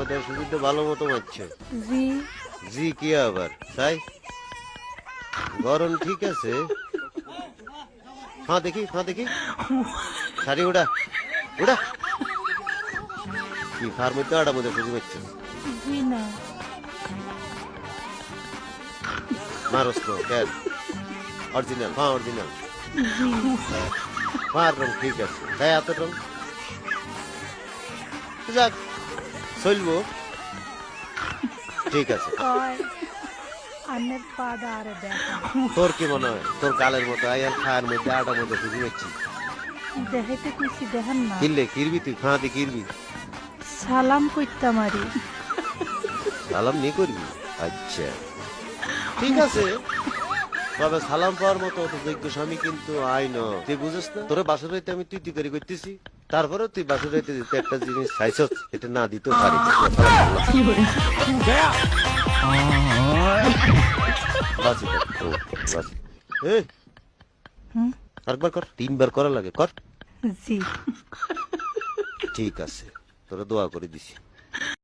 মেয়েটার সুযোগটা ভালো মতো মারছো। জি জি কি আবার তাই? গরম ঠিক আছে। হ্যাঁ দেখি শাড়ি উড়া উড়া। কি ফার মধ্যে আড়া মধ্যে সুযোগ মারছো? জি না মারস তো কেন? অরিজিনাল, হ্যাঁ অরিজিনাল। জি মার রং ঠিক আছে, তাই এত রং যাক চলবো। ঠিক আছে, কয় আন্নের পাদা আরে দেখা তোর কি মনে হয় তোর কালের মতো আয়ার খায়ের মধ্যে আটার মধ্যে সুযোগ মারছি? দেখাইতে কইছি দেখেন না কিনলে কিরবি তুই, ফাঁদি কিরবি? সালাম কইতা মারি সালাম নিয়ে করবি? আচ্ছা ঠিক আছে, তবে সালাম পাওয়ার মতো অত যোগ্য স্বামী কিন্তু আইন। তুই বুঝিস না, তোর বাসর রাইতে আমি তুই করে করতেছি, তারপরে তুই বাসর রাইতে দিতে একটা জিনিস চাইছস, এটা না দিতেও পারি। বাঁচি থাক, ও, বাঁচি। এই, হুম? আরেকবার কর, 3 বার করা লাগে, কর। জি ঠিক আছে, তোরা দোয়া করে দিছি।